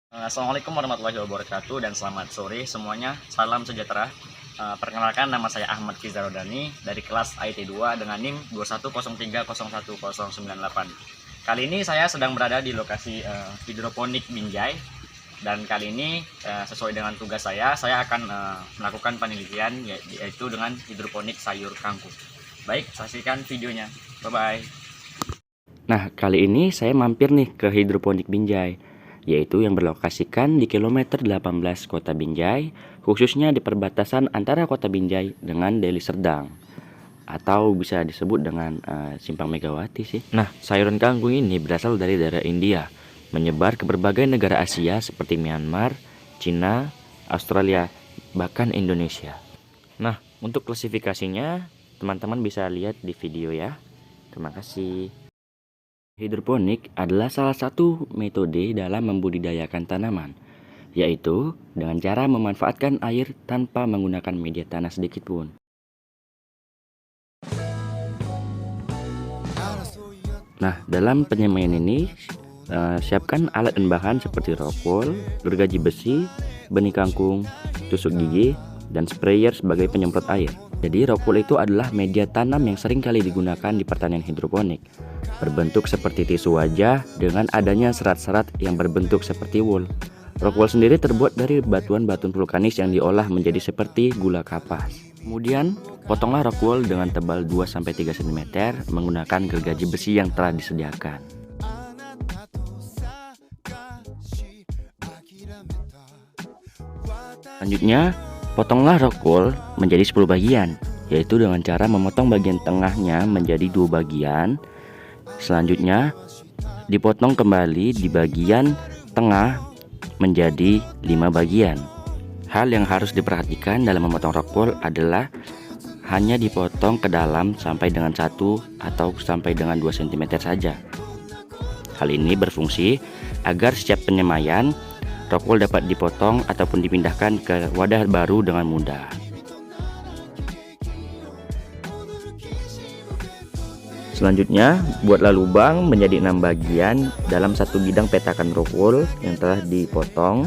Assalamualaikum warahmatullahi wabarakatuh dan selamat sore semuanya. Salam sejahtera. Perkenalkan, nama saya Ahmad Kizarodani dari kelas IT 2 dengan NIM 2103011098. Kali ini saya sedang berada di lokasi hidroponik Binjai, dan kali ini sesuai dengan tugas saya akan melakukan penelitian yaitu dengan hidroponik sayur kangkung. Baik, saksikan videonya. Bye-bye. Nah, kali ini saya mampir nih ke hidroponik Binjai, yaitu yang berlokasikan di kilometer 18 Kota Binjai, khususnya di perbatasan antara Kota Binjai dengan Deli Serdang, atau bisa disebut dengan Simpang Megawati sih. Nah, sayuran kangkung ini berasal dari daerah India, menyebar ke berbagai negara Asia seperti Myanmar, Cina, Australia, bahkan Indonesia. Nah, untuk klasifikasinya, teman-teman bisa lihat di video ya. Terima kasih. Hidroponik adalah salah satu metode dalam membudidayakan tanaman, yaitu dengan cara memanfaatkan air tanpa menggunakan media tanah sedikit pun. Nah, dalam penyemaian ini, siapkan alat dan bahan seperti rockwool, gergaji besi, benih kangkung, tusuk gigi, dan sprayer sebagai penyemprot air. Jadi rockwool itu adalah media tanam yang sering kali digunakan di pertanian hidroponik. Berbentuk seperti tisu wajah dengan adanya serat-serat yang berbentuk seperti wool. Rockwool sendiri terbuat dari batuan-batuan vulkanis yang diolah menjadi seperti gula kapas. Kemudian, potonglah rockwool dengan tebal 2-3 cm menggunakan gergaji besi yang telah disediakan. Selanjutnya, potonglah rockwool menjadi 10 bagian, yaitu dengan cara memotong bagian tengahnya menjadi 2 bagian. Selanjutnya, dipotong kembali di bagian tengah menjadi 5 bagian. Hal yang harus diperhatikan dalam memotong rockwool adalah hanya dipotong ke dalam sampai dengan 1 atau sampai dengan 2 cm saja. Hal ini berfungsi agar setiap penyemaian rockwool dapat dipotong ataupun dipindahkan ke wadah baru dengan mudah. Selanjutnya, buatlah lubang menjadi 6 bagian dalam satu bidang petakan rockwool yang telah dipotong.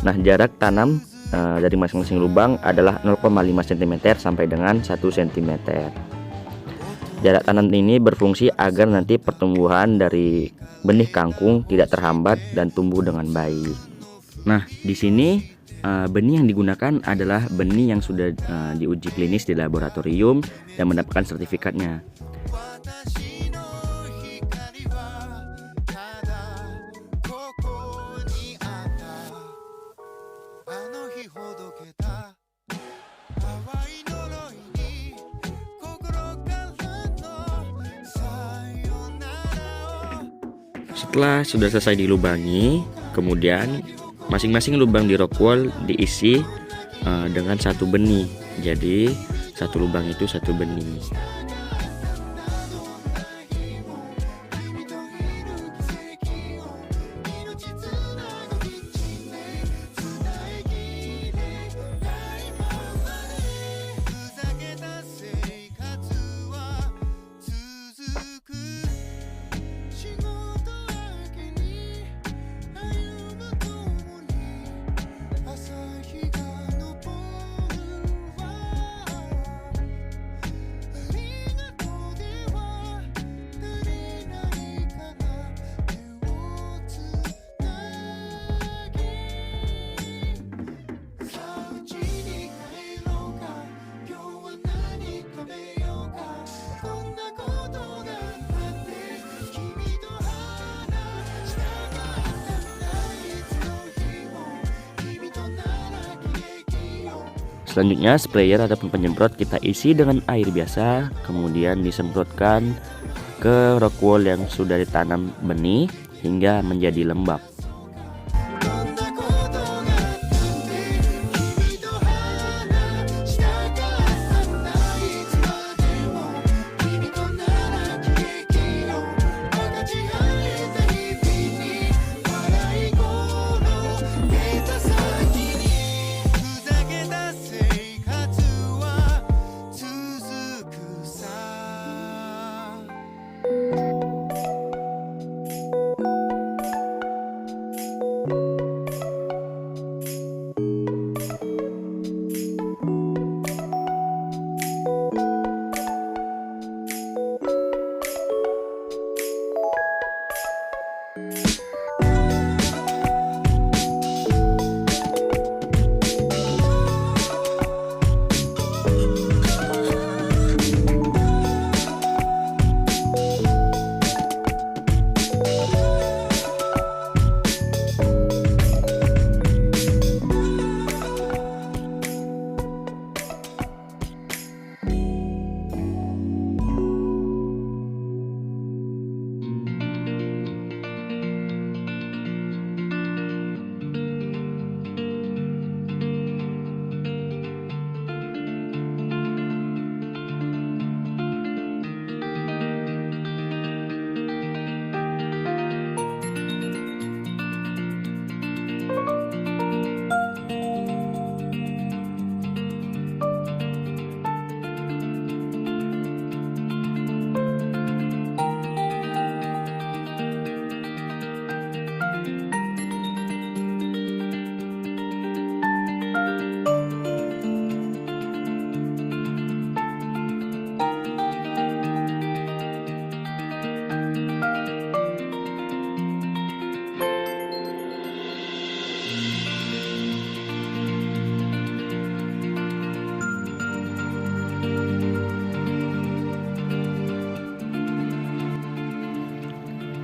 Nah, jarak tanam dari masing-masing lubang adalah 0,5 cm sampai dengan 1 cm. Jarak tanam ini berfungsi agar nanti pertumbuhan dari benih kangkung tidak terhambat dan tumbuh dengan baik. Nah, di sini benih yang digunakan adalah benih yang sudah diuji klinis di laboratorium dan mendapatkan sertifikatnya. Setelah sudah selesai dilubangi, kemudian masing-masing lubang di rockwool diisi dengan satu benih. Jadi satu lubang itu satu benih. Selanjutnya, sprayer ataupun penyemprot kita isi dengan air biasa, kemudian disemprotkan ke rockwool yang sudah ditanam benih hingga menjadi lembab.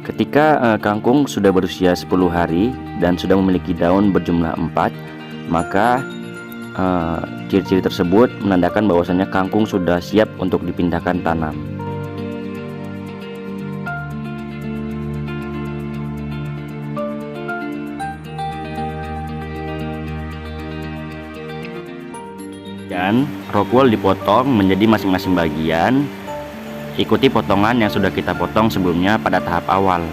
Ketika kangkung sudah berusia 10 hari dan sudah memiliki daun berjumlah 4, maka ciri-ciri tersebut menandakan bahwasanya kangkung sudah siap untuk dipindahkan tanam. Dan rockwool dipotong menjadi masing-masing bagian. Ikuti potongan yang sudah kita potong sebelumnya pada tahap awal.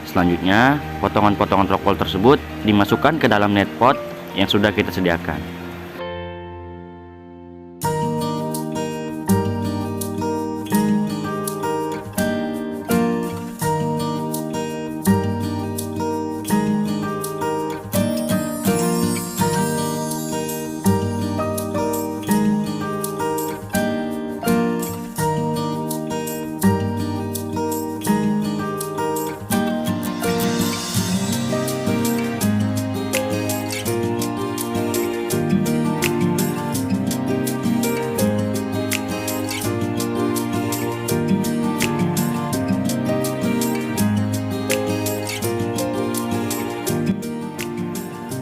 Selanjutnya, potongan-potongan rockwool tersebut dimasukkan ke dalam net pot yang sudah kita sediakan.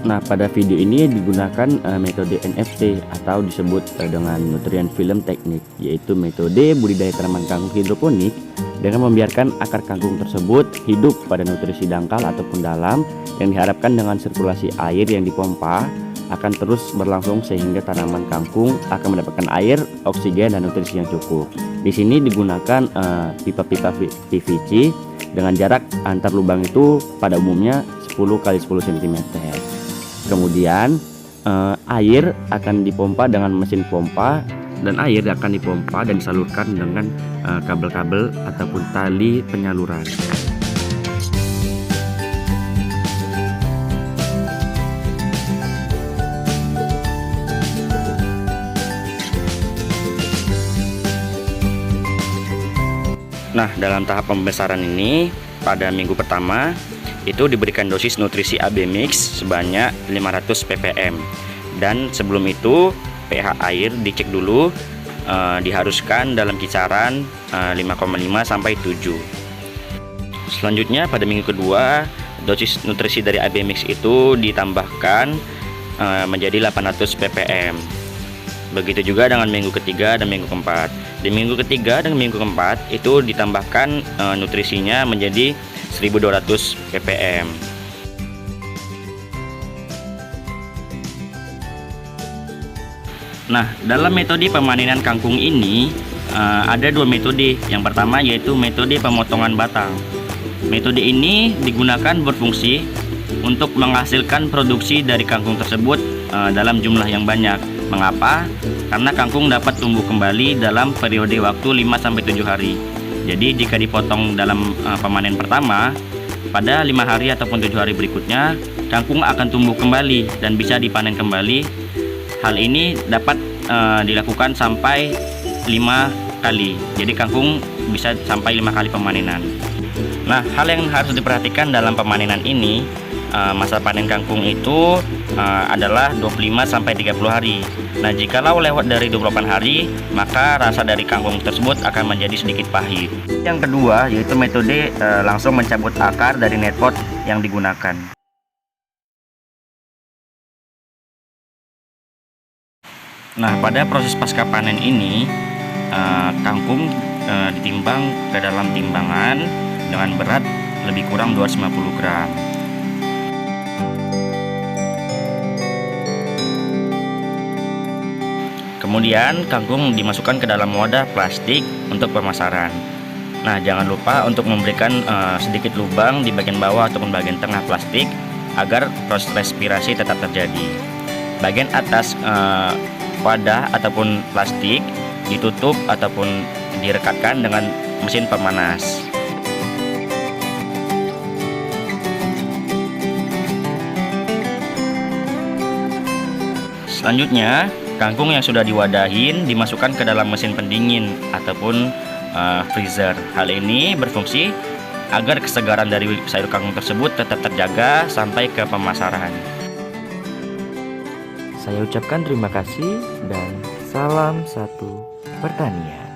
Nah, pada video ini digunakan metode NFT atau disebut dengan nutrient film teknik, yaitu metode budidaya tanaman kangkung hidroponik dengan membiarkan akar kangkung tersebut hidup pada nutrisi dangkal ataupun dalam, yang diharapkan dengan sirkulasi air yang dipompa akan terus berlangsung sehingga tanaman kangkung akan mendapatkan air, oksigen, dan nutrisi yang cukup. Di sini digunakan pipa-pipa PVC dengan jarak antar lubang itu pada umumnya 10 x 10 cm. Kemudian air akan dipompa dengan mesin pompa, dan air akan dipompa dan disalurkan dengan kabel-kabel ataupun tali penyaluran. Nah, dalam tahap pembesaran ini pada minggu pertama itu diberikan dosis nutrisi AB mix sebanyak 500 ppm, dan sebelum itu pH air dicek dulu, diharuskan dalam kisaran 5,5 sampai 7. Selanjutnya pada minggu kedua dosis nutrisi dari AB mix itu ditambahkan menjadi 800 ppm. Begitu juga dengan minggu ketiga dan minggu keempat. Di minggu ketiga dan minggu keempat itu ditambahkan nutrisinya menjadi 1200 ppm. Nah, dalam metode pemanenan kangkung ini ada dua metode. Yang pertama yaitu metode pemotongan batang. Metode ini digunakan berfungsi untuk menghasilkan produksi dari kangkung tersebut dalam jumlah yang banyak. Mengapa? Karena kangkung dapat tumbuh kembali dalam periode waktu 5-7 hari. Jadi jika dipotong dalam pemanen pertama, pada 5 hari ataupun 7 hari berikutnya, kangkung akan tumbuh kembali dan bisa dipanen kembali. Hal ini dapat dilakukan sampai 5 kali. Jadi kangkung bisa sampai 5 kali pemanenan. Nah, hal yang harus diperhatikan dalam pemanenan ini, masa panen kangkung itu adalah 25 sampai 30 hari. Nah, jikalau lewat dari 28 hari, maka rasa dari kangkung tersebut akan menjadi sedikit pahit. Yang kedua yaitu metode langsung mencabut akar dari netpot yang digunakan. Nah, pada proses pasca panen ini, kangkung ditimbang ke dalam timbangan dengan berat lebih kurang 250 gram. Kemudian kangkung dimasukkan ke dalam wadah plastik untuk pemasaran. Nah, jangan lupa untuk memberikan sedikit lubang di bagian bawah ataupun bagian tengah plastik agar proses respirasi tetap terjadi. Bagian atas wadah ataupun plastik ditutup ataupun direkatkan dengan mesin pemanas. Selanjutnya, kangkung yang sudah diwadahin dimasukkan ke dalam mesin pendingin ataupun freezer. Hal ini berfungsi agar kesegaran dari sayur kangkung tersebut tetap terjaga sampai ke pemasaran. Saya ucapkan terima kasih dan salam satu pertanian.